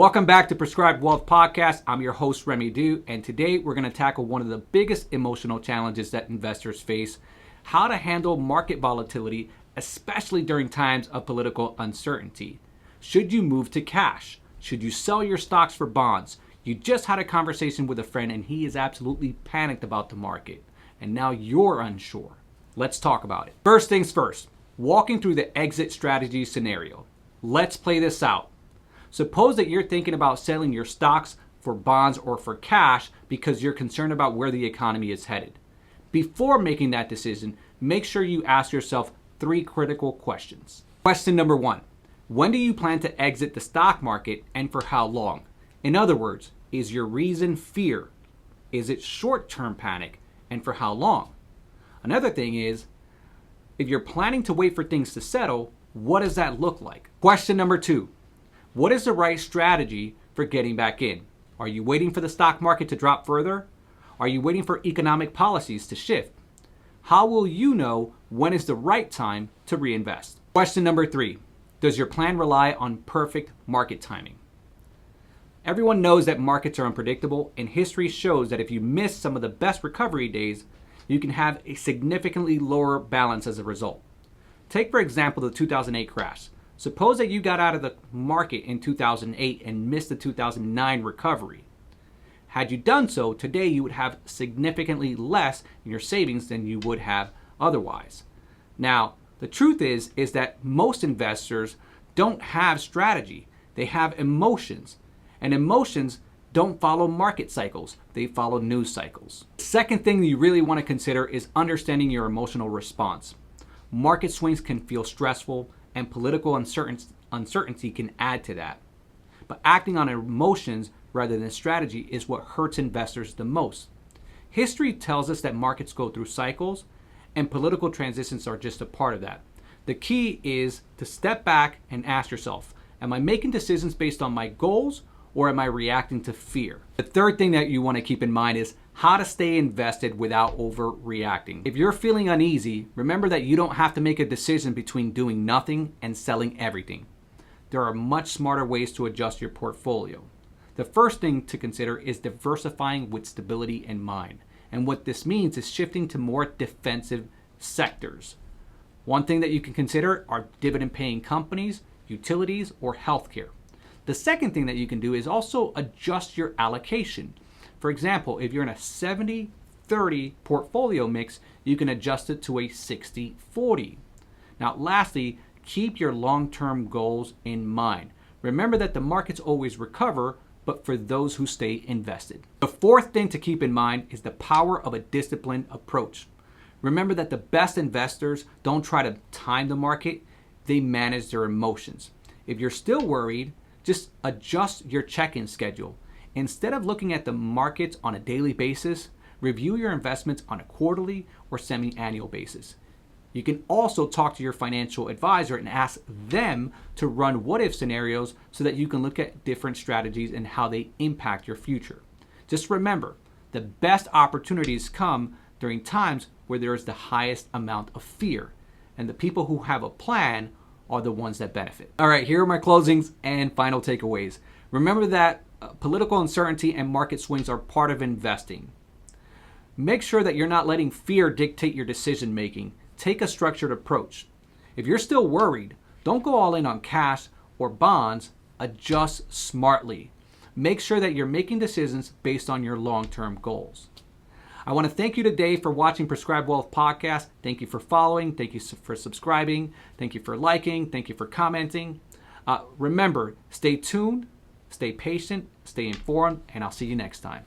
Welcome back to Prescribed Wealth Podcast. I'm your host, Remy Du, and today we're going to tackle one of the biggest emotional challenges that investors face: how to handle market volatility, especially during times of political uncertainty. Should you move to cash? Should you sell your stocks for bonds? You just had a conversation with a friend and he is absolutely panicked about the market, and now you're unsure. Let's talk about it. First things first, walking through the exit strategy scenario. Let's play this out. Suppose that you're thinking about selling your stocks for bonds or for cash because you're concerned about where the economy is headed. Before making that decision, make sure you ask yourself 3 critical questions. Question number 1, when do you plan to exit the stock market and for how long? In other words, is your reason fear? Is it short-term panic, and for how long? Another thing is, if you're planning to wait for things to settle, what does that look like? Question number 2, what is the right strategy for getting back in? Are you waiting for the stock market to drop further? Are you waiting for economic policies to shift? How will you know when is the right time to reinvest? Question number 3, does your plan rely on perfect market timing? Everyone knows that markets are unpredictable, and history shows that if you miss some of the best recovery days, you can have a significantly lower balance as a result. Take, for example, the 2008 crash. Suppose that you got out of the market in 2008 and missed the 2009 recovery. Had you done so, today you would have significantly less in your savings than you would have otherwise. Now, the truth is that most investors don't have strategy. They have emotions. And emotions don't follow market cycles. They follow news cycles. The second thing that you really want to consider is understanding your emotional response. Market swings can feel stressful, and political uncertainty can add to that. But acting on emotions rather than strategy is what hurts investors the most. History tells us that markets go through cycles, and political transitions are just a part of that. The key is to step back and ask yourself, am I making decisions based on my goals, or am I reacting to fear? The third thing that you want to keep in mind is how to stay invested without overreacting. If you're feeling uneasy, remember that you don't have to make a decision between doing nothing and selling everything. There are much smarter ways to adjust your portfolio. The first thing to consider is diversifying with stability in mind. And what this means is shifting to more defensive sectors. One thing that you can consider are dividend-paying companies, utilities, or healthcare. The second thing that you can do is also adjust your allocation. For example, if you're in a 70-30 portfolio mix, you can adjust it to a 60-40. Now, lastly, keep your long-term goals in mind. Remember that the markets always recover, but for those who stay invested. The fourth thing to keep in mind is the power of a disciplined approach. Remember that the best investors don't try to time the market, they manage their emotions. If you're still worried, just adjust your check-in schedule. Instead of looking at the markets on a daily basis, review your investments on a quarterly or semi-annual basis. You can also talk to your financial advisor and ask them to run what-if scenarios so that you can look at different strategies and how they impact your future. Just remember, the best opportunities come during times where there is the highest amount of fear, and the people who have a plan are the ones that benefit. All right, here are my closings and final takeaways. Remember that political uncertainty and market swings are part of investing. Make sure that you're not letting fear dictate your decision making. Take a structured approach. If you're still worried, don't go all in on cash or bonds. Adjust smartly. Make sure that you're making decisions based on your long-term goals. I want to thank you today for watching Prescribed Wealth Podcast. Thank you for following. Thank you for subscribing. Thank you for liking. Thank you for commenting. Remember, stay tuned, stay patient, stay informed, and I'll see you next time.